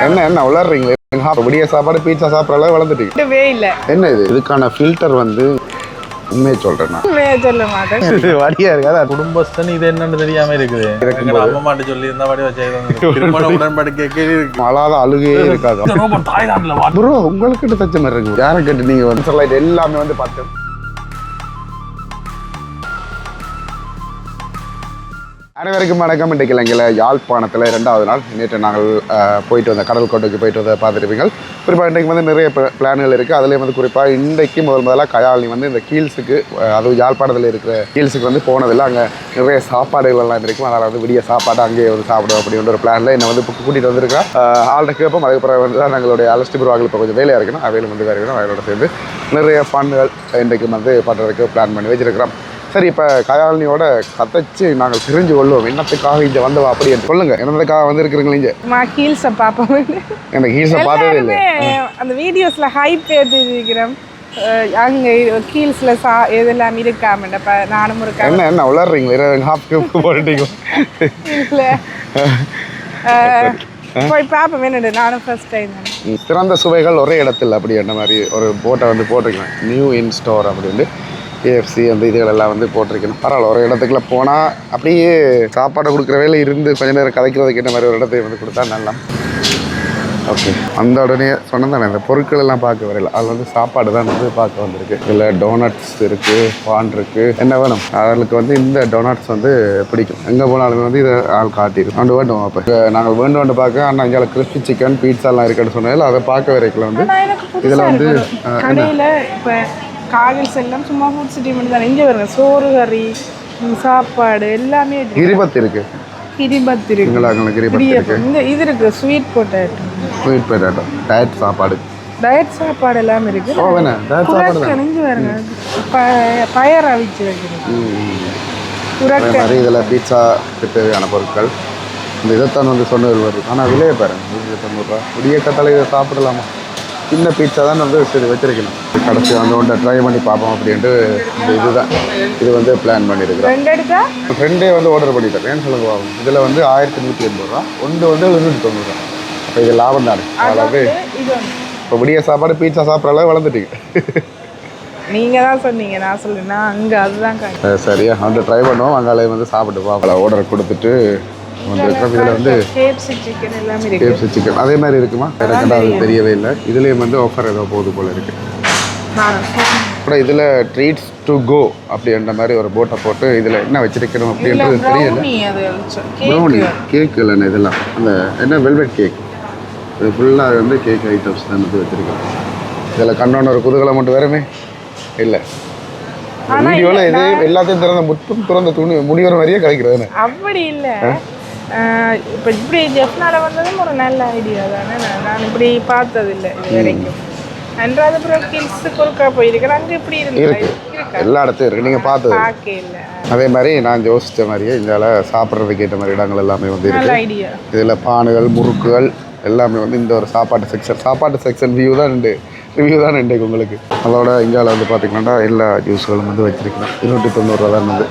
என்ன உளறீங்க? விடிய சாப்பாடு பீட்சா சாப்பிட்ற வளர்ந்துட்டீங்க இல்ல. என்ன இது? இதுக்கான ஃபில்டர் வந்து உண்மையை சொல்றேன் நான். சொல்ல மாட்டேன். வடியா இருக்காது. குடும்பஸ்தன் இது என்னன்னு தெரியாம இருக்குது. அம்மா மாட்ட சொல்லி இருந்தா வடி வச்சு உடன்படிக்கை மலாத அழுகையே இருக்காது. ப்ரோ உங்களுக்கு தச்ச மாதிரி இருக்கு. யாரை கேட்டு நீங்க வந்து எல்லாமே வந்து பார்த்தோம். அனைவருக்கும் வணக்கம். இன்றைக்கு இலங்கையில் யாழ்ப்பாணத்தில் 2வது நாள். நேற்று நாங்கள் போயிட்டு வந்த கடல் கோட்டைக்கு போயிட்டு வந்த பார்த்துருப்பீங்க. குறிப்பாக இன்றைக்கு வந்து நிறைய பிளான்கள் இருக்குது. அதுலேயும் வந்து குறிப்பாக இன்றைக்கு முதலாக கயாலினி வந்து இந்த கீல்ஸுக்கு, அதுவும் யாழ்ப்பாணத்தில் இருக்கிற கீல்ஸுக்கு வந்து போனதில்லை. அங்கே நிறைய சாப்பாடுகள் எல்லாம் இருக்கும். அதனால் வந்து விடிய சாப்பாடு அங்கேயே வந்து சாப்பிடும் அப்படின்ற ஒரு பிளானில் என்னை வந்து கூட்டிகிட்டு வந்திருக்கேன். ஆள்கிட்ட கேட்போம். அதுக்கப்புறம் வந்து தான் எங்களுடைய அலஸ்டி புருவாக்கள் இப்போ கொஞ்சம் வேலையாக இருக்கணும். அவையிலும் வந்து வேறு இருக்கணும். அவையோட சேர்ந்து நிறைய ஃபண்டுகள் இன்றைக்கு வந்து பண்ணுறதுக்கு பிளான் பண்ணி வச்சுருக்கிறோம். சரி, இப்போ கயாலினியோட கதைச்சு நாங்கள் தெரிஞ்சு கொள்வோம். என்னத்துக்காக இங்கே வந்தவா அப்படி சொல்லுங்க. என்னத்துக்காக வந்து இருக்கிறீங்களா இங்கே? ஹீல்ஸை பார்ப்போம். எனக்கு ஹீல்ஸை பார்த்ததே இல்லை. அந்த வீடியோஸில் ஹைப் ஏற்றிருக்கிறோம். அங்கே ஹீல்ஸில் எதெல்லாம் இருக்காம நானும் இருக்கேன். என்ன உளறீங்களா? போட்டுட்டீங்க இல்லை போய் பார்ப்போம். என்னது நானும் ஃபர்ஸ்ட் டைம். சிறந்த சுவைகள் ஒரே இடத்துல அப்படி என்ன மாதிரி ஒரு போட்டை வந்து போட்டிருக்கேன். நியூ இன் ஸ்டோர் அப்படின்னு KFC அந்த இதுகளெல்லாம் வந்து போட்டிருக்கணும். பரவாயில்ல, ஒரு இடத்துக்குள்ள போனால் அப்படியே சாப்பாடை கொடுக்குற வேலை இருந்து கொஞ்ச நேரம் கதைக்கிறதுக்கு என்ன மாதிரி ஒரு இடத்தை வந்து கொடுத்தா நல்லா. ஓகே, அந்த உடனே சொன்னேன் தானே, இந்த பொருட்கள் எல்லாம் பார்க்க வரையில அது வந்து சாப்பாடு தான் வந்து பார்க்க வந்திருக்கு. இதில் டோனட்ஸ் இருக்குது, பான் இருக்குது. என்ன வேணும் அவர்களுக்கு வந்து இந்த டோனட்ஸ் வந்து பிடிக்கும். எங்கே போனாலுமே வந்து இதை ஆள் காட்டிடும். அண்டு வேண்டும். அப்போ நாங்கள் வேண்டும் பார்க்க அண்ணா இங்கே கிறிஸ்பி சிக்கன் பீட்சாலாம் இருக்குன்னு சொன்னதில் அதை பார்க்க வரைக்கல வந்து இதில் வந்து இப்போ காகில் செல்லம் சும்மா ஃபுட் சிட்டி மட்டும் தான். இங்கே வருங்க சோறு கறி சாப்பாடு எல்லாமே கிரிபத் இருக்கு. கிரிபத் இருக்கு. இந்த இது இருக்கு ஸ்வீட் பொட்டேட்டோ டயட் சாப்பாடு. டயட் சாப்பாடு எல்லாமே இருக்கு. ஓ வேணா டயட் சாப்பாடு தான். இங்கே வருங்க பயர் அவிச்சு வைக்கிறது. மாதிரி இதில் பீட்சா தேவையான பொருட்கள் இந்த இதைத்தான் வந்து சொன்னது வருது. ஆனால் விலையை பாருங்க, 190 ரூபா. விடிய கட்டால இதை சாப்பிடலாமா? சின்ன பீட்சா தான் வந்து சரி வச்சிருக்கணும். கடைசி வந்து ஒன்றை ட்ரை பண்ணி பார்ப்போம் அப்படின்ட்டு இந்த இதுதான் இது வந்து பிளான் பண்ணியிருக்கிறோம். ஃப்ரெண்டே வந்து ஆர்டர் பண்ணிட்டேன். ஏன்னு சொல்லுங்க ஆகும். இதில் வந்து 1180 ரூபா, ஒன்று வந்து 790 ரூபா. அப்போ இது லாபம் தானே. அதாவது இப்போ விடிய சாப்பாடு பீட்சா சாப்பிட்ற அளவு வளர்ந்துட்டீங்க. நீங்கள் தான் சொன்னீங்க, நான் சொல்லுன்னா அங்கே அதுதான் சரியா வந்து ட்ரை பண்ணுவோம். அங்காலே வந்து சாப்பிட்டு பார்க்கலாம். ஆர்டர் கொடுத்துட்டு வந்துருக்கோம். இதில் வந்து KFC சிக்கன் அதே மாதிரி இருக்குமா? எனக்கு அது தெரியவே இல்லை. இதுலேயும் வந்து ஆஃபர் ஏதோ போகுது போல் இருக்குது. அப்புறம் இதில் ட்ரீட்ஸ் டு கோ அப்படின்ற மாதிரி ஒரு போட்டை போட்டு இதில் என்ன வச்சிருக்கணும் அப்படின்றது தெரியல. ப்ரௌனி கேக் இல்லைண்ணே, இதெல்லாம் அந்த என்ன வெல்வெட் கேக். இது ஃபுல்லாக வந்து கேக் ஐட்டம்ஸ் தான் வந்து வச்சுருக்கோம். இதில் கண்ணோன்னு ஒரு குதூகலம் மட்டும் வேறுமே இல்லை. வீடியோவில் இது எல்லாத்தையும் திறந்த துணி முடிகிற மாதிரியே கிடைக்கிறதுன்னு அப்படி இல்லை. இப்போ இப்படி ஜெஃப்னால வந்ததும் ஒரு நல்ல ஐடியா தானே. நான் இப்படி பார்த்ததில்லை இது வரைக்கும். அன்றாதபுரம் கில்ஸுக்கு ஒருக்கா போயிருக்கேன். அங்கே இப்படி இருக்கு, எல்லா இடத்தையும் இருக்குது. நீங்கள் பார்த்தது இல்லை. அதே மாதிரி நான் யோசித்த மாதிரியே இதில் சாப்பிட்றதுக்கு ஏற்ற மாதிரி இடங்கள் எல்லாமே வந்து நல்ல ஐடியா. இதில் பானுகள் முறுக்குகள் எல்லாமே வந்து இந்த ஒரு சாப்பாட்டு செக்ஷன் ரிவ்யூ தான் இன்றைக்கு உங்களுக்கு. அதோட இந்தியாவில் வந்து பார்த்திங்கன்னா எல்லா ஜூஸ்களும் வந்து வச்சுருக்கணும். 290 ரூபா தான் வந்து.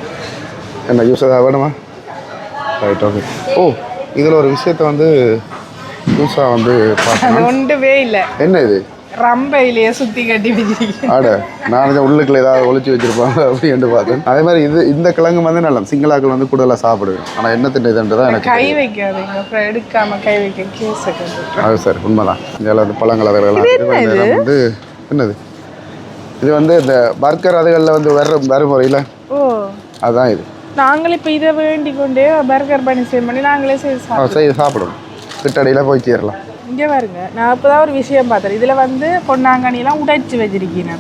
என்ன ஜூஸ் ஏதாவது வேணுமா? Right, okay. ஓ, இதில் ஒரு விஷயத்த வந்து ஜூஸாக வந்து பார்த்தேன். ஒன்றுவே இல்லை. என்ன இது? ரம்பையிலேயே சுற்றி கட்டி வச்சிருக்கேன். ஆட நான் உள்ளுக்குள்ள ஏதாவது ஒழிச்சு வச்சுருப்பாங்க அப்படின்னு பார்த்தேன். அதே மாதிரி இந்த கிழங்கு வந்து நல்லா சிங்களாக்கள் வந்து கூடுதலாக சாப்பிடுவேன். ஆனால் என்ன திண்டதுன்றது தான் எனக்கு கை வைக்காதீங்க. அப்புறம் எடுக்காமல் கை வைக்க கேஸ். அது சார் உண்மைதான். இதில் வந்து பழங்கள் அதெல்லாம் வந்து என்னது இது வந்து இந்த பர்கர் அதுகளில் வந்து வரும் முறையில். ஓ, அதுதான் இது. நாங்களே இப்போ இதை வேண்டிக் கொண்டே பர்கர் பண்ணி நாங்களே செய்து சாப்பிடுவோம். கிட்டடியில் போய் சேரலாம். இங்கே பாருங்க, நான் இப்போ தான் ஒரு விஷயம் பார்த்தேன். இதில் வந்து பொன்னாங்கண்ணிலாம் உடைச்சி வச்சிருக்கீங்க.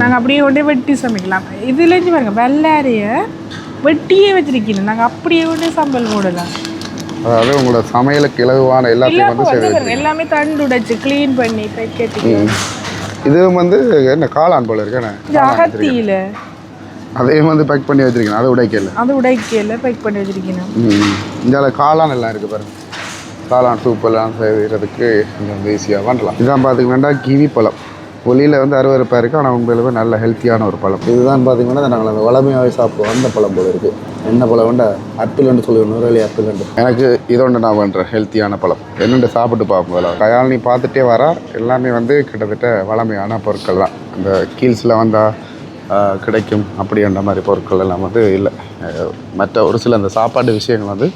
நாங்கள் அப்படியே கொண்டே வெட்டி சமைக்கலாம். இதுலேருந்து பாருங்க வெள்ளாரிய வெட்டியே வச்சிருக்கீங்க. நாங்கள் அப்படியே கொண்டே சம்பல் போடலாம். அதாவது உங்களோட சமையலுக்கு இலகுவான எல்லாத்தையும் வந்து எல்லாமே தண்டு உடைச்சு க்ளீன் பண்ணி பேக்கெட். இது வந்து என்ன காளான் போல இருக்கேன். அகத்தியில அதே வந்து பேக் பண்ணி வச்சிருக்கேன். அது உடைக்கல பேக் பண்ணி வச்சிருக்கீங்க. இதில் காளான் எல்லாம் இருக்குது பாருங்க. காளான் சூப்பெல்லாம் செய்கிறதுக்கு இங்கே வந்து ஈஸியாக பண்ணலாம். இதான் பார்த்திங்கன்னா கிவி பழம். ஒளியில் வந்து அருவருப்பாக இருக்குது, ஆனால் உண்மையிலுமே நல்ல ஹெல்த்தியான ஒரு பழம். இதுதான் பார்த்தீங்கன்னா நாங்கள் அந்த வளமையாகவே சாப்பிடுவோம் அந்த பழம் போல் இருக்குது. என்ன பழம் வேண்டா ஆப்பிள்னு சொல்லுவோம், நுரலி ஆப்பிள். எனக்கு இதோண்டு நான் பண்ணுறேன் ஹெல்த்தியான பழம் என்னென்று சாப்பிட்டு பார்ப்போம். கயாலினி பார்த்துட்டே வரா எல்லாமே வந்து கிட்டத்தட்ட வளமையான பொருட்கள் தான். அந்த கீல்ஸில் வந்தால் கிடைக்கும் அப்படின்ற மாதிரி பொருட்கள் எல்லாம் வந்து இல்லை. மற்ற ஒரு சில அந்த சாப்பாடு விஷயங்கள் வந்து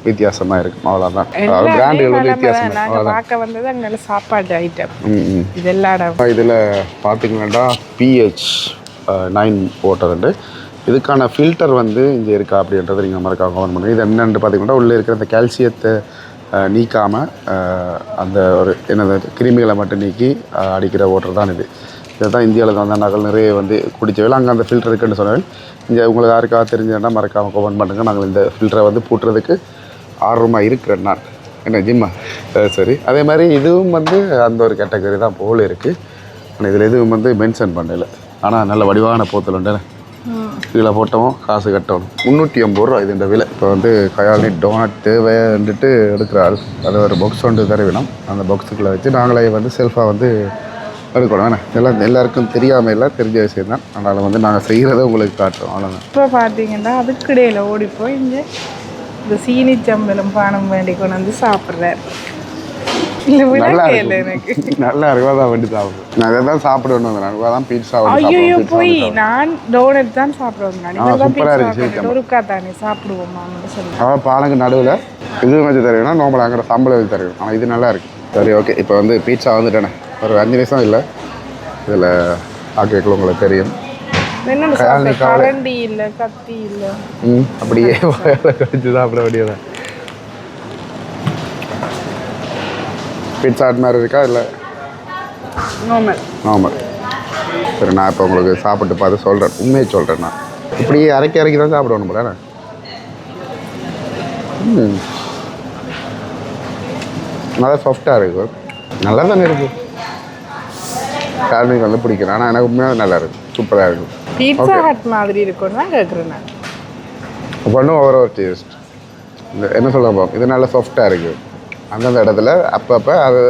வித்தியாசமாக இருக்கும், அவ்வளோதான். பிராண்டுகள் வந்து வித்தியாசமாக பார்க்க வந்தது அங்கே சாப்பாடு ஐட்டம் இதெல்லாம். இதில் பார்த்திங்கன்னா pH 9 வாட்டர். இதுக்கான ஃபில்டர் வந்து இங்கே இருக்கா அப்படின்றத நீங்கள் மறக்காம கமெண்ட் பண்ணுங்கள். இது என்னென்னு பார்த்தீங்கன்னா உள்ளே இருக்கிற அந்த கால்சியத்தை நீக்காமல் அந்த ஒரு என்னது கிருமிகளை மட்டும் நீக்கி அடிக்கிற வாட்டர் தான் இது. இதை தான் இந்தியாவில் வந்து நாங்கள் நிறைய வந்து குடித்தவையில் அங்கே அந்த ஃபில்டர் இருக்குன்னு சொன்னாங்க. இங்கே உங்களுக்கு யாருக்காக தெரிஞ்சதுன்னா மறக்காமல் கமெண்ட் பண்ணுங்கள். நாங்கள் இந்த ஃபில்டரை வந்து பூட்டுறதுக்கு ஆர்வமாக இருக்கிறேன் நான். என்ன ஜிம்மா சரி. அதே மாதிரி இதுவும் வந்து அந்த ஒரு கேட்டகரி தான் போல் இருக்குது. ஆனால் இதில் எதுவும் வந்து மென்ஷன் பண்ணலை. ஆனால் நல்ல வடிவான போத்தல் உண்டு. கீழே போட்டோம் காசு கட்டணும். 350 ரூபா இது இந்த விலை. இப்போ வந்து கயாலினி டோனட் தேவைன்ட்டு எடுக்கிறாள். அது ஒரு பாக்ஸ் ஒன்று தருவினோம். அந்த பாக்ஸுக்குள்ளே வச்சு நாங்களே வந்து செல்ஃபாக வந்து எடுக்கணும். வேணா எல்லாருக்கும் தெரியாமல் இல்லை, தெரிஞ்ச விஷயம் தான். அதனால் வந்து நாங்கள் செய்கிறத உங்களுக்கு காட்டுறோம், அவ்வளோதான். இப்போ பார்த்தீங்கன்னா அதுக்கு இடையில் ஓடிப்போய் இங்கே இந்த சீனி சம்பளம் பானம் வேண்டி கொண்டு வந்து சாப்பிட்றாரு. இல்லை நல்லா எனக்கு நல்லா இருக்கும், அதான் வேண்டி சாப்பிடுவேன். நான் இதை தான் சாப்பிடணும். நான் தான் பீட்சா ஐயோ போய் நான் டோனட் தான் சாப்பிடுவேன். சூப்பராக இருக்குது. ஒருக்கா தானே சாப்பிடுவோம்மா சொல்லி அவள் பாலங்க நடுவில் இது வச்சு தருவேன்னா நார்மலாக அங்கே சம்பளம் வச்சு தருவேன். ஆனால் இது நல்லா இருக்குது. சரி ஓகே. இப்போ வந்து பீட்சா வந்துட்டேனே ஒரு 5 நிமிஷம் இல்லை. இதில் ஆக்கியக்குள்ள உங்களுக்கு தெரியும். கரண்டி இல்லை கத்தி இல்லை. அப்படியே கடிச்சு சாப்பிட வேண்டியதான். பீட்சா மாதிரி இருக்கா இல்லை நார்மல்? சரி நான் இப்போ உங்களுக்கு சாப்பிட்டு பார்த்து சொல்கிறேன், உண்மையை சொல்கிறேன். நான் இப்படியே இறக்கி தான் சாப்பிடணும் போல. நல்லா சாஃப்டாக இருக்குது, நல்லா தானே இருக்குது. ஃபேமிலிக்கு வந்து பிடிக்கிறேன். ஆனால் எனக்கு உண்மையாக நல்லா இருக்குது, சூப்பராக இருக்குது. பீட்சா ஹட் மாதிரி இருக்குன்னு தான் கேட்குறேன் நான். ஒன்றும் ஒரு டேஸ்ட் இந்த என்ன சொல்ல இது நல்லா சாஃப்டாக இருக்குது. அந்தந்த இடத்துல அப்பப்போ அதை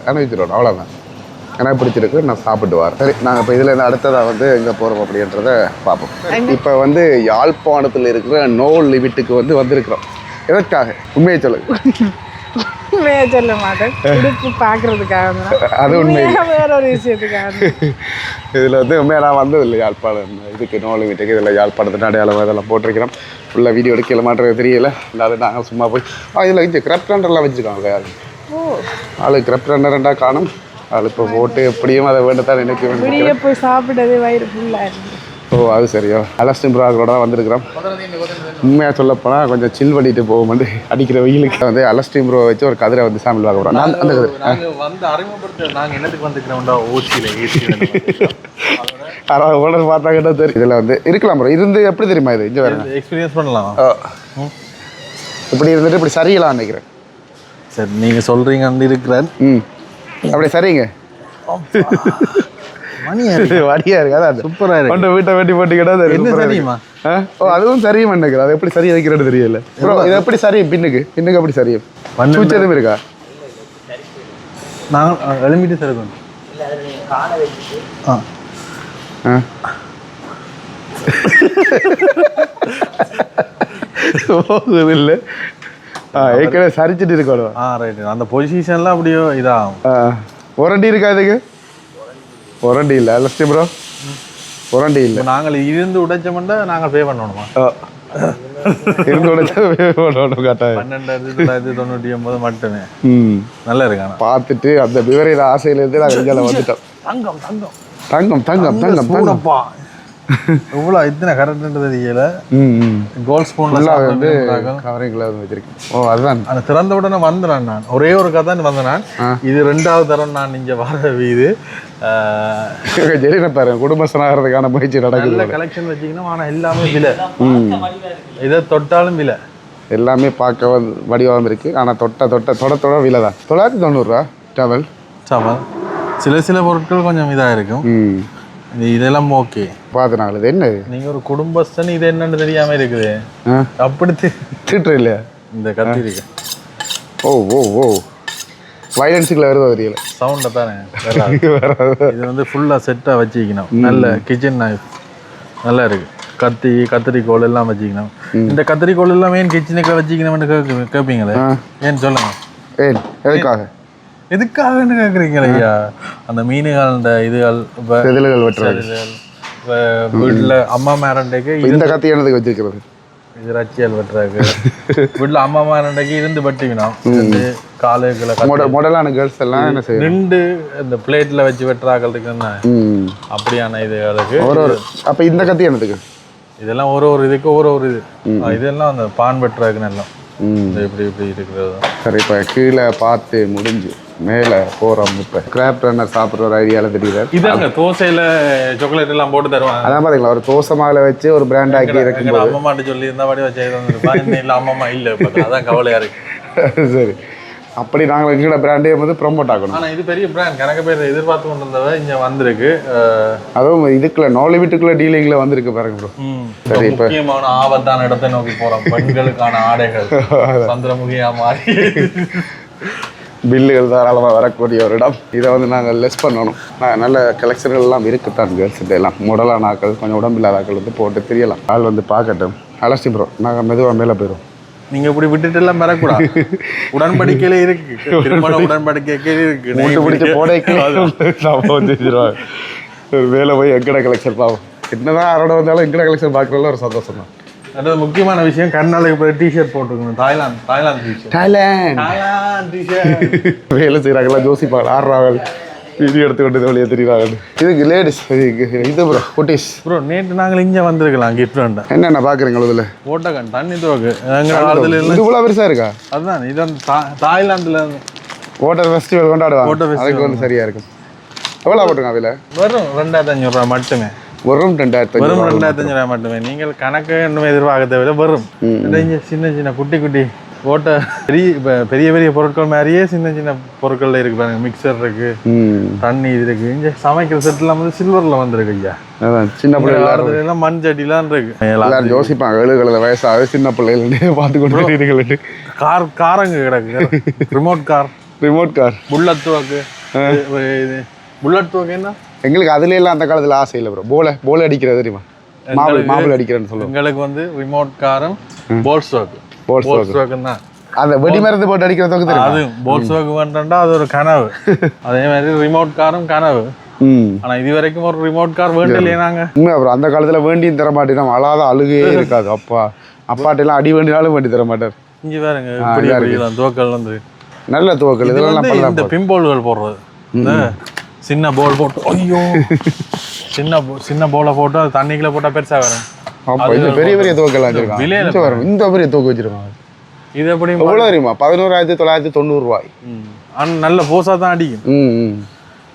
அனுபவிச்சிடணும், அவ்வளோதான். எனக்கு பிடிச்சிருக்கு, நான் சாப்பிட்டு வரேன். சரி நாங்கள் இப்போ இதில் அடுத்ததாக வந்து எங்கே போகிறோம் அப்படின்றத பார்ப்போம். இப்போ வந்து யாழ்ப்பாணத்தில் இருக்கிற நோ லிமிட்டுக்கு வந்து வந்திருக்கிறோம். எதற்காக உண்மையை சொல்லுங்க. உண்மையாக சொல்ல மாட்டேன், உடுப்பு பார்க்குறதுக்காக. அது உண்மை, வேற ஒரு விஷயத்துக்காக. இதில் வந்து உண்மையாக நான் வந்தது இல்லை யாழ்ப்பாணம் இதுக்கு நோ லிமிட்டுக்கு. இதில் யாழ்ப்பாணத்தின் அடையாளம் இதெல்லாம் போட்டிருக்கிறோம். ஃபுல்லாக வீடியோ எடுக்கல மாட்டேறது தெரியல. இல்லாத நாங்கள் சும்மா போய் இதில் இங்கே கிரப் ரண்டர்லாம் வச்சுருக்காங்க. யார் ஆளு கிரப் ரண்டர்ண்டா காணும். ஆள் இப்போ போட்டு எப்படியும் அதை வேண்டத்தான் நினைக்க போய் சாப்பிட்டது வயிறு ஃபுல்லாக இருக்கு. ஓ அது சரியா. அலஸ்டின் ப்ராகரோட தான் வந்திருக்கிறோம். உண்மையாக சொல்லப்போனால் கொஞ்சம் சில் பண்ணிட்டு போகும்போது அடிக்கிற வெயிலுக்கு வந்து அலஸ்டின் ப்ரோ வச்சு ஒரு கதிரை வந்து சாம்பிள் பார்க்க போகிறோம். அந்த கதிரை வந்து அறிமுகப்படுத்த நாங்கள் என்னத்துக்கு வந்துக்கிறோம்டா ஓசியில் அதாவது ஓனர் பார்த்தாக்கிட்ட தெரியும். இதில் வந்து இருக்கலாம் ப்ரோ. இருந்து எப்படி தெரியுமா இது இங்கே வேறு எக்ஸ்பீரியன்ஸ் பண்ணலாம். இப்படி இருந்துட்டு இப்படி சரியலாம் நினைக்கிறேன். சரி நீங்கள் சொல்கிறீங்க இருக்கிறேன். அப்படி சரிங்க. வடியா இருக்கு, அதான் சூப்பராக இருக்கு. கொண்ட வீட்டை வெட்டி போட்டிக்கிட்டா என்ன தெரியுமா? ஓ அதுவும் சரியும் நினைக்கிறேன். அது எப்படி சரி வைக்கிறது தெரியல ப்ரோ. இது எப்படி சரியும் பின்னுக்கு அப்படி சரியும் எதுவும் இருக்கா? நாங்கள் எழுமிட்டு சரிக்கணும். இல்லை ஏற்கனவே சரிச்சுட்டு இருக்கணும். ரைட்டு. அந்த பொசிஷன்லாம் அப்படியோ இதாகும். ஒரண்டி இருக்கா இதுக்கு? ஒரண்டி இல்லை லஸ்டி ப்ரோ, ஒரண்டி இல்லை. நாங்கள் இருந்து உடைச்சோம்னா நாங்கள் பே பண்ணணுமா? இருந்து உடைச்சா பே பண்ணணும் கட்டாயம். 12,999 மட்டுமே. நல்லா இருக்காங்க. பார்த்துட்டு அந்த விவரையில் ஆசையிலேருந்து நாங்கள் இங்கே வந்துட்டோம். தங்கம் தங்கம் தங்கம் தங்கம் தங்கம் தங்கப்பா. இவ்வளோ இத்தனை கரெக்டுன்றது தெரியல. கோல்ட் ஸ்பூன்ல வந்து கவரிங்ல வச்சிருக்கேன். ஓ அதுதான். அந்த திறந்த உடனே வந்தேன் நான். ஒரே ஒரு கதை வந்தேன் நான். இது 2வது தரம் நான் இங்கே வர வீடு. ஜெரின பாருங்க குடும்பஸ்தன் ஆகிறதுக்கான முயற்சி நடக்குது. நல்ல கலெக்ஷன் வச்சிங்கன்னா ஆனால் எல்லாமே விலை. இதை தொட்டாலும் விலை. எல்லாமே பார்க்க வடிவாகவும் இருக்குது. ஆனால் தொட விலை தான். 990 ரூபா டவல். சில பொருட்கள் கொஞ்சம் இதாக இருக்கும். இதெல்லாம் ஓகே பார்த்துனாங்களே. இது என்ன நீங்க ஒரு குடும்பஸ்தன் இது என்னன்னு தெரியாம இருக்குது. அப்படி திட்டு இல்லையா? இந்த கத்தி இருக்கு. ஓ ஓ ஓ வைலன்ஸுக்குள்ள வருதோ தெரியல சவுண்டை தானே இது வந்து ஃபுல்லாக செட்டாக வச்சுக்கணும். நல்ல கிச்சன் நைஃப் நல்லா இருக்கு. கத்திரிக்கோள் எல்லாம் வச்சுக்கணும். இந்த கத்திரிக்கோள் எல்லாம் ஏன் கிச்சனுக்குள்ள வச்சுக்கணும்னு கேட்பீங்களே, ஏன் சொல்லுங்க. ஏன் எதுக்காகன்னு கேட்குறீங்களே ஐயா? அந்த மீன்கள் இந்த இதுகள் செதில்கள் வெட்டுறது வீட்டில் அம்மா மேரண்டைக்கு இந்த கத்தி என்னதுக்கு வச்சிருக்கிறது? இது ரச்சியல் வெட்டுறாங்க. வீட்டில் அம்மா மேரண்டைக்கு இருந்து வெட்டிக்கணும். இருந்து காலுக்குள்ள மாடலான கேர்ள்ஸ் எல்லாம் என்ன செய்யும், ரெண்டு இந்த பிளேட்ல வச்சு வெட்டுறாக்கள் இருக்குன்னா அப்படியான இதுகளுக்கு. ஒரு அப்போ இந்த கத்தி என்னதுக்கு? இதெல்லாம் ஒரு இதுக்கு ஒரு இது இதெல்லாம் அந்த பான் வெட்டுறாக்குன்னு எல்லாம் இப்படி இப்படி இருக்கிறது. சரி, இப்போ கீழே பார்த்து முடிஞ்சு மேலே போகிறோம். இப்போ கிராப் ரன்னர் சாப்பிட்ற ஒரு ஐடியாவில் தெரியுது. இதாங்க தோசையில் சாக்லேட் எல்லாம் போட்டு தருவாங்க. அதான் பார்த்தீங்களா, ஒரு தோசை மாவில் வச்சு ஒரு பிராண்ட் ஆக்கி இருக்கு. அம்மாட்ட சொல்லி இருந்தா படி வச்சு இல்லை அம்மா இல்லை, அதான் கவலையாக இருக்கு. சரி, அப்படி நாங்கள் எங்களோட பிராண்டே வந்து ப்ரொமோட் ஆகணும். ஆனால் இது பெரிய பிராண்ட், கணக்கு பேர் எதிர்பார்த்து கொண்டு இருந்தவ இங்கே வந்திருக்கு. அதுவும் இதுக்குள்ள நோ லிமிட்டுக்குள்ள டீலிங்ல வந்திருக்கு பாருங்க ப்ரோ. சரி, இப்போ முக்கியமான ஆபத்தான இடத்தை நோக்கி போகிறோம். பெண்களுக்கான ஆடைகள் சந்திரமுகியாக மாறி பில்லுகள் தாராளமாக வரக்கூடிய ஒரு இடம். இதை வந்து நாங்கள் லெஸ் பண்ணணும். நல்ல கலெக்ஷன்கள் எல்லாம் இருக்குத்தான். கேர்ள்ஸ்கிட்ட எல்லாம் முடலான ஆக்கள், கொஞ்சம் உடம்பில்லாத ஆக்கள் வந்து போட்டு தெரியலாம். ஆள் வந்து பார்க்கட்டும். அலசி ப்ரோ, நாங்கள் மெதுவாக மேலே போயிடும். நீங்க இப்படி விட்டுட்டு எல்லாம் வரக்கூடாது. உடன்படிக்கையில இருக்கு, திருமண உடன்படிக்கையில இருக்கு. மூட்டு பிடிச்சி போட வேலை போய் எங்கட கலெக்ஷன் பாவம். என்னதான் யாரோட வந்தாலும் எங்கட கலெக்ஷன் பார்க்கறதுல ஒரு சந்தோஷம் தான். அது முக்கியமான விஷயம், கர்நாடக போய் டிஷர்ட் போட்டுக்கணும். Thailand T shirt. தாய்லாந்து டிஷர்ட் வேலை செய்கிறாங்களா ஜோசிப்பாங்க, ஆடுறாங்க, வீடியோ எடுத்துக்கிட்டு வெளியே தெரியுறாங்க. இதுக்கு லேடிஸ் இது ப்ரோ குட்டீஸ். ப்ரோ நேற்று நாங்கள் இங்கே வந்திருக்கலாம் கிஃப்ட் வேண்டாம். என்னென்ன பார்க்குறீங்களா இதில்? ஓட்டக்கன் தண்ணி துவக்கு எங்கள் காலத்தில் இது இவ்வளோ பெருசாக இருக்கா? அதுதான் இது வந்து தாய்லாந்தில் வாட்டர் ஃபெஸ்டிவல் கொண்டாடுவாங்க. அதுக்கு வந்து சரியாக இருக்கும். எவ்வளோ போட்டுங்க அதில்? வெறும் 2500 மட்டுமே. வெறும் 2500 மட்டுமே. நீங்கள் கணக்கு இன்னும் எதிர்பார்க்க தேவையில்லை. வெறும் சின்ன சின்ன குட்டி குட்டி ஓட்ட பெரிய பெரிய பொருட்கள் மாதிரியே சின்ன சின்ன பொருட்கள்ல இருக்கு பாருங்க. மிக்சர் இருக்கு, தண்ணி இது இருக்கு. இங்க சமைக்கிற செட்லாம் வந்து சில்வர்ல வந்திருக்கு ஐயா. சின்ன பிள்ளைகள் மண் சட்டிலாம் இருக்கு. எல்லாரும் யோசிப்பாங்க 70 வயசாக சின்ன பிள்ளைகளே பார்த்து கொண்டு காரங்க கிடக்கு. ரிமோட் கார் புல்லட் துவக்கு. புல்லட் துவக்கு என்ன எங்களுக்கு அதுல எல்லாம் அந்த காலத்துல ஆசை இல்லை ப்ரோ. போல அடிக்கிறது தெரியுமா? மாபிள் அடிக்கிறேன்னு சொல்லுவோம். எங்களுக்கு வந்து ரிமோட் காரும் போல்ஸ் ஒர்க் தான். அந்த வெடி மருந்து போட்டு அடிக்கிறதுக்கு தெரியும். அது போல்ஸ் ஒர்க் வேண்டா, அது ஒரு கனவு. அதே மாதிரி ரிமோட் காரும் கனவு. ஆனா இது வரைக்கும் ஒரு ரிமோட் கார் வேண்டலையே நாங்க. அப்புறம் அந்த காலத்துல வேண்டியும் தர மாட்டேன். அழாத அழுகையே இருக்காது. அப்பாட்டெல்லாம் அடி வேண்டினாலும் வேண்டி தர மாட்டார். இங்க பாருங்க துவக்கல் வந்து நல்ல துவக்கல். இதெல்லாம் இந்த பிம்போல்கள் போடுறது. இந்த சின்ன போல் போட்டு, ஐயோ சின்ன போலை போட்டு அது தண்ணிக்குள்ள போட்டா பெருசா வரும். பெரிய பெரிய தூக்கெல்லாம் வச்சிருக்காங்க. வரும் இந்த பெரிய தூக்கு வச்சிருக்காங்க. இது எப்படி எவ்வளோ தெரியுமா? 11,990 ரூபாய். நல்ல போஸா தான் அடிக்கும்.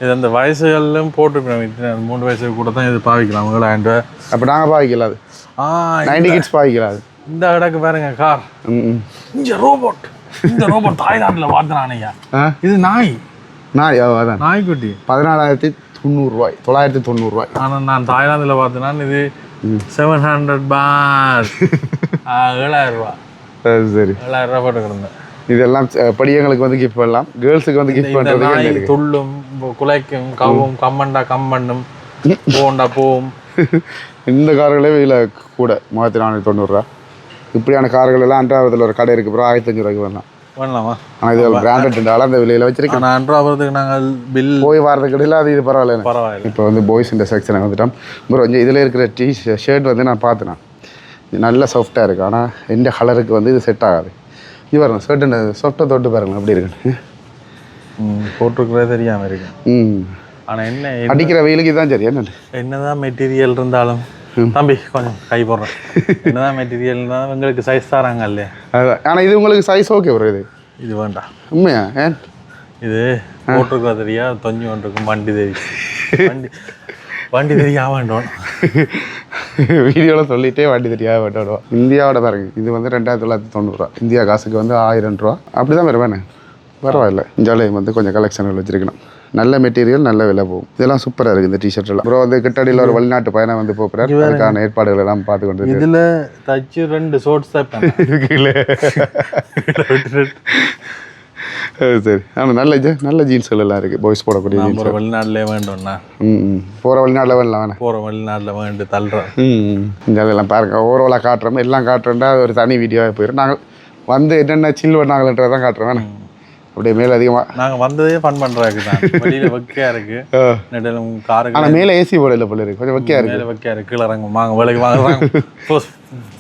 இது அந்த வயசுகளும் போட்டுருக்கோம். 3 வயசுக்கு கூட தான் இது பாவிக்கலாம். அப்போ நாங்கள் பாவிக்கல. அது 90 கிட்ஸ் பாவிக்கல. அது இந்த இடக்கு பாருங்க கார். இந்த ரோபோட் தாய்லாந்துல பார்த்தனானையா. இது அதான் நாய்க்குட்டி. 14,990 ரூபாய். 990 ரூபாய். ஆனால் நான் தாய்லாந்துல பார்த்தேன்னா இது 700 பார். 7,000 ரூபா. சரி, 7,000 ரூபா போட்டு கிடந்தேன். இதெல்லாம் படியங்களுக்கு வந்து கிஃப்ட் பண்ணலாம். கேர்ள்ஸுக்கு வந்து கிஃப்ட் பண்ணுறது. துள்ளும், குலைக்கும், கவும், கம்மண்டா கம்மண்ணும், போண்டா போவும். இந்த கார்களே விலை கூட 3,490 ரூபா. இப்படியான கார்கள் எல்லாம் அன்றாவதுல ஒரு கடை இருக்கு. அப்புறம் 1,500 ரூபாய்க்கு வரலாம். பண்ணலாமா? ஆனால் இது பிராண்டட் அந்த விலையில வச்சிருக்கேன். நான் அன்றாவதுக்கு நாங்கள் பில் போய் வரதுக்கு இடையில அது இது பரவாயில்ல. இப்போ வந்து பாய்ஸ் இந்த செக்ஷனை வந்துட்டோம். ப்ரோ இதில் இருக்கிற ஷர்ட் வந்து நான் பார்த்தேன். நல்ல சாஃப்டாக இருக்குது. ஆனால் எந்த கலருக்கு வந்து இது செட் ஆகாது. இது பாருங்க, ஷர்ட்டு சாஃப்டாக தொட்டு பாருங்க அப்படி இருக்கு. போட்டிருக்கிறதே தெரியாமல் இருக்கு. ஆனால் என்ன அடிக்கிற வெயிலுக்கு இதுதான் சரி. என்னதான் மெட்டீரியல் இருந்தாலும் தம்பி கொஞ்சம் கை போடுறேன். என்னதான் மெட்டீரியல் இருந்தாலும் எங்களுக்கு சைஸ் தராங்க இல்லையா? ஆனால் இது உங்களுக்கு சைஸ் ஓகே ப்ரோ. இது வேண்டாம். உண்மையா? ஏன் இது போட்டிருக்கிற தெரியா தொங்கி ஒன்றிருக்கும். வண்டி தெரியாம வேண்டும். வீடியோவில் சொல்லிட்டே வண்டி தெரியாம வேண்டாம். இந்தியாவோட பாருங்க, இது வந்து 2,990 ரூபா. இந்தியா காசுக்கு வந்து 1000 ரூபா. அப்படி தான் வருவேண்ணே. பரவாயில்ல. இந்தியாவில் வந்து கொஞ்சம் கலெக்ஷன்கள் வச்சிருக்கணும். நல்ல மெட்டீரியல், நல்ல விலை போகும். இதெல்லாம் சூப்பராக இருக்குது இந்த டிஷர்ட் எல்லாம். அப்புறம் வந்து கிட்டடியில் ஒரு வெளிநாட்டு பயணம் வந்து போகிறார். அதுக்கான ஏற்பாடுகள் எல்லாம் பார்த்து கொண்டு இதில் தச்சு 2 ஷோர்ட்ஸ் தான் சரி ஆனால் நல்ல ஜீன்ஸ்கள் எல்லாம் இருக்குது பாய்ஸ் போடக்கூடிய ஜீன்ஸ். போகிற வெளிநாட்டிலே வேண்டும்ண்ணா. போகிற வெளிநாட்டில் வேணலாம் வேணாம். போகிற வெளிநாட்டில் வேண்டு தள்ளுறோம். இந்த இதெல்லாம் பாருங்க ஓவராலாக காட்டுறோம். எல்லாம் காட்டுறோம்டா அது ஒரு தனி வீடியோவாக போயிடும். நாங்கள் வந்து என்னென்ன சில் பண்ணாங்கன்றதை தான் காட்டுறோம் வேணாம். அப்படியே மேலே அதிகமாக நாங்கள் வந்ததே ஃபன் பண்ணுறாங்க தான். வெளியில் வெக்கையாக இருக்குது. காருக்கு ஆனால் மேலே ஏசி போடல போல இருக்குது. கொஞ்சம் வெக்கையாக இருக்குது. மேலே வெக்கையாக இருக்குது. கீழே இறங்கும் வாங்க வேலைக்கு வாங்குறாங்க.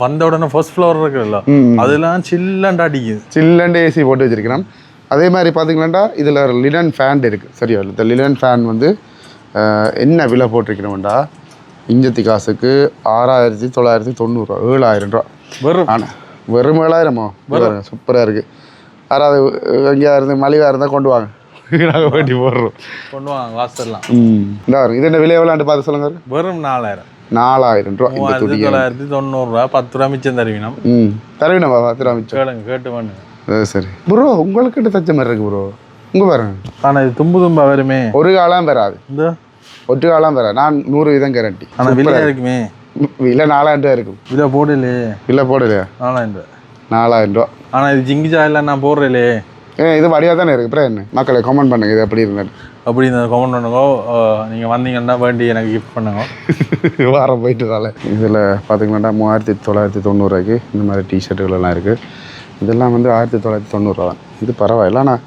வந்த உடனே ஃபர்ஸ்ட் ஃப்ளோர் இருக்குல்ல, அதெல்லாம் சில்லண்டு அடிக்குது. சில்லண்டு ஏசி போட்டு வச்சிருக்கிறோம். அதே மாதிரி பார்த்தீங்கன்னா இதில் லினன் ஃபேன் இருக்குது. சரியா? இந்த லினன் ஃபேன் வந்து என்ன விலை போட்டிருக்கணும்டா இஞ்சத்தி காசுக்கு 6,990 7,000 ரூபா வெறும். ஆனால் வெறும் 7,000 சூப்பராக இருக்குது. யாராவது எங்கேயா இருந்து மலிவாக இருந்தால் கொண்டு வாங்க, நாங்கள் வேண்டி போடுறோம். கொண்டு வாங்க வாசல்லாம். இந்த இது என்ன விலை எவ்வளோன்ட்டு பார்த்து சொல்லுங்க. வெறும் 4,000 ரூபா. 3,990 ரூபா. 10 ரூபா மிச்சம் தருவீனம். தருவீனப்பா 10 ரூபா மிச்சம். கேளுங்க, கேட்டு பண்ணு. சரி ப்ரோ, உங்களுக்கு தச்ச மாதிரி இருக்கு ப்ரோ. இங்கே பாருங்க. ஆனால் இது தும்பா வருமே. ஒரு காலம் வராது. இந்த ஒற்று காலம் வராது. நான் 100% கேரண்டி. ஆனால் விலை இருக்குமே. விலை 4,000 ரூபா இருக்கும். விலை போடலையே. விலை போடலையா? 4,000 ரூபா. ஆனால் இது ஜிங்கிஜா இல்லை நான் போடுறேலே. இது வழியாக தானே இருக்குது. அப்புறம் என்ன மக்களை கமெண்ட் பண்ணுங்க இது எப்படி இருந்தாலும். அப்படி இந்த கமெண்ட் பண்ணுங்க. நீங்கள் வந்தீங்கன்னா வேண்டி எனக்கு கிஃப்ட் பண்ணுங்க. வாரம் போயிட்டுதால. இதில் பார்த்தீங்கன்னா 3,990 ரூபாய்க்கு இந்த மாதிரி டிஷர்ட்டுகளெல்லாம் இருக்குது. இதெல்லாம் வந்து 1,990 ரூபா தான். இது பரவாயில்ல. ஆனால்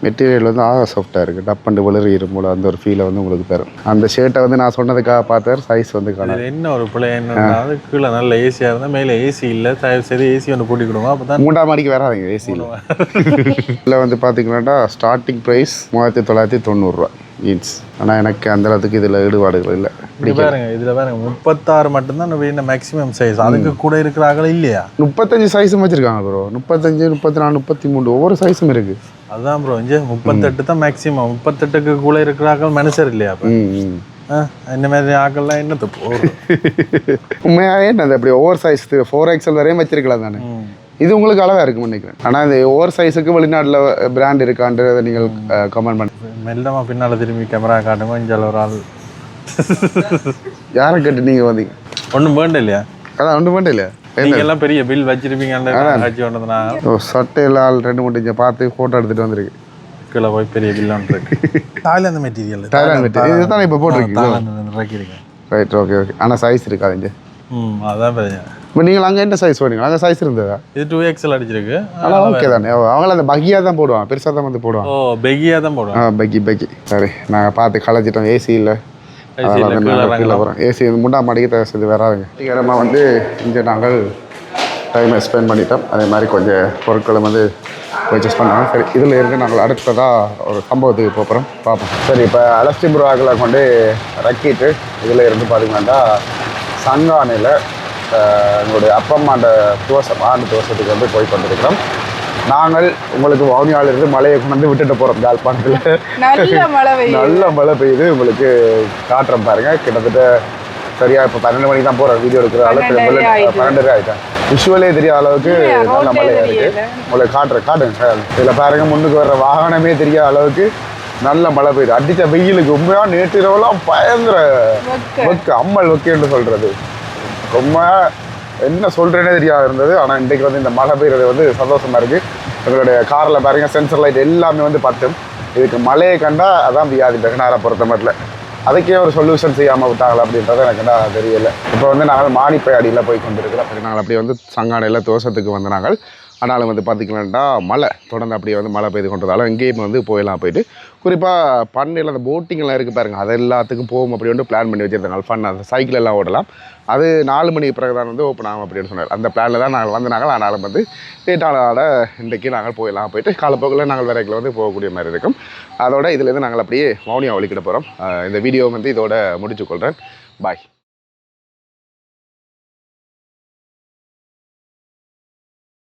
மெட்டீரியல் வந்து சாஃப்டாக இருக்குது. டப்பண்டு விளறிடும் போல் அந்த ஒரு ஃபீலை வந்து உங்களுக்கு தரும். அந்த ஷர்ட்டை வந்து நான் சொன்னதுக்காக பார்த்தார். சைஸ் வந்து காணும். என்ன ஒரு பிள்ளை என்ன கீழே நல்ல ஏசியாக இருந்தால் மேலே ஏசி இல்லை. சரி ஏசி ஒன்று கூட்டி கொடுங்க. அப்போ தான் 3ஆம் மாடிக்கு வராதிங்க ஏசியில். இதில் வந்து பார்த்தீங்கன்னா ஸ்டார்டிங் ப்ரைஸ் 3,990 ரூபா ஜீன்ஸ். ஆனால் எனக்கு அந்த அளவுக்கு இதில் ஈடுபாடுகள் இல்லை. இப்படி பாருங்க, இதில் பாருங்க 36 மட்டும்தான் வேணும் மேக்ஸிமம் சைஸ். அதுக்கு கூட இருக்கிறாங்களே இல்லையா? 35 சைஸும் வச்சுருக்காங்க ப்ரோ. 35, 34, 33 ஒவ்வொரு சைஸும் இருக்குது. அதுதான் ப்ரோ. இங்கே 38 தான் மேக்ஸிமம். 38க்கு கூட இருக்கிறார்கள் மனுஷர் இல்லையா? இந்த மாதிரி ஆக்கள்லாம் என்னத்தை போடுறோம். உண்மையாகவே என்ன அப்படி ஓவர் சைஸ் 4XL வரையும் வச்சிருக்கலாம் தானே. இது உங்களுக்கு அளவாக இருக்குன்னு நினைக்கிறேன். ஆனால் இந்த ஓவர் சைஸுக்கு வெளிநாட்டில் பிராண்ட் இருக்கான்றதை நீங்கள் கமெண்ட் பண்ண. மெல்லமாக பின்னால் திரும்பி கேமரா காட்டுங்க. இஞ்சால் ஒரு ஆள் யாரை கேட்டு நீங்கள் வந்தீங்க? ஒன்றும் வேண்டாம் இல்லையா? அதான் ஒன்றும் வேண்டாம் இல்லையா? நீங்கெல்லாம் பெரிய பில் வச்சிருப்பீங்க. காட்சி ஒன்றதுனா சட்டையில் ஆள் 2-3 இங்கே பார்த்து ஃபோட்டோ எடுத்துகிட்டு வந்துருக்கு. கீழே போய் பெரிய பில் ஒன்று இருக்கு. Thailand material. தாய்லாந்து மெட்டீரியல் இதுதான் இப்போ போட்டிருக்கீங்க. இறக்கிருக்கேன். Right, okay okay. ஆனால் சைஸ் இருக்காது இங்கே. அதான் பிரச்சனை. இப்போ நீங்கள் அங்கே என்ன சைஸ் போனீங்க? அங்கே சைஸ் இருந்ததா? இது 2XL அடிச்சிருக்கு. ஆனால் ஓகே தானே. அவங்கள அந்த பகியாக தான் போடுவாங்க, பெருசாக தான் வந்து போடுவாங்க. ஓ, பெகியாக தான் போடுவாங்க. பெகி. சரி, நாங்கள் பார்த்து களைச்சிட்டோம். ஏசி இல்லை. கீழே போகிறோம். ஏசி 3ஆம் மாடிக்கு தேவை வராதுங்க. சீக்கிரமாக வந்து இங்கே நாங்கள் டைமை ஸ்பெண்ட் பண்ணிட்டோம். அதே மாதிரி கொஞ்சம் பொருட்களும் வந்து பர்ச்சேஸ் பண்ணாங்க. சரி, இதில் இருந்து நாங்கள் அடுத்ததாக ஒரு சம்பவத்துக்கு போகிறோம், பார்ப்போம். சரி, இப்போ அலஸ்டிபுராக்களை கொண்டு ரக்கிட்டு இதில் இருந்து பார்த்தீங்கன்னா சங்கானையில் எங்களுடைய அப்பம்மாண்ட ஆண்டு துவசத்துக்கு வந்து போய் கொண்டிருக்கிறோம். நாங்கள் உங்களுக்கு வவுனியாவிலிருந்து மழையை கொண்டு விட்டுட்டு போகிறோம். யாழ்ப்பாணத்தில் நல்ல மழை பெய்யுது. உங்களுக்கு காட்டுறோம் பாருங்கள். கிட்டத்தட்ட சரியாக இப்போ 12 மணிக்கு தான் போகிறோம். வீடியோ எடுக்கிற அளவுக்கு 12 ஆகிட்டேன். விஷுவலே தெரியாத அளவுக்கு நல்ல மழையாக இருக்குது. உங்களுக்கு காட்டுங்க. இதில் பாருங்கள், முன்னுக்கு வர்ற வாகனமே தெரியாத அளவுக்கு நல்ல மழை பெய்யுது. அடித்த வெயிலுக்கு உண்மையாக நேற்று இரவுலாம் பயங்கர வெக்கு, அம்மல் வெக்குன்னு சொல்கிறது. ரொம்ப என்ன சொல்கிறேனே தெரியாது இருந்தது. ஆனால் இன்றைக்கு வந்து இந்த மழை பெய்கிறது வந்து சந்தோஷமாக இருக்குது. எங்களுடைய காரில் பாருங்க சென்சர் லைட் எல்லாமே வந்து பட்டும். இதுக்கு மழையை கண்டா அதான் வியாதி பெகனாரை பொறுத்த மட்டும். அதுக்கே ஒரு சொல்யூஷன் செய்யாமல் விட்டாங்களா அப்படின்றத எனக்கு தெரியல. இப்போ வந்து நாங்கள் மானிப்பை அடியில் போய் கொண்டிருக்கிறோம். நாங்கள் அப்படியே வந்து சங்கானையில் தோசத்துக்கு வந்து நாங்கள் ஆனாலும் வந்து பார்த்திங்கன்னா மழை தொடர்ந்து அப்படியே வந்து மழை பெய்து கொண்டதால எங்கேயும் வந்து போயெல்லாம் போயிட்டு குறிப்பாக பண்ணையில் அந்த போட்டிங்கெல்லாம் இருக்குது பாருங்கள், அது எல்லாத்துக்கும் போகும் அப்படி வந்து பிளான் பண்ணி வச்சுருந்தாங்க. ஃபன் அந்த சைக்கிள் எல்லாம் ஓடலாம். அது 4 மணிக்கு பிறகு தான் வந்து ஓப்பன் ஆகும் அப்படின்னு சொன்னார். அந்த பிளானில் தான் நாங்கள் வந்து ஆனாலும் வந்து லேட்டான இன்றைக்கி நாங்கள் போயெல்லாம் போயிட்டு காலப்போக்கில் நாங்கள் விரைக்கில் வந்து போகக்கூடிய மாதிரி இருக்கும். அதோட இதுலேருந்து நாங்கள் அப்படியே வவுனியா ஒழிக்கிட போகிறோம். இந்த வீடியோ வந்து இதோட முடிச்சுக்கொள்கிறேன். பாய்.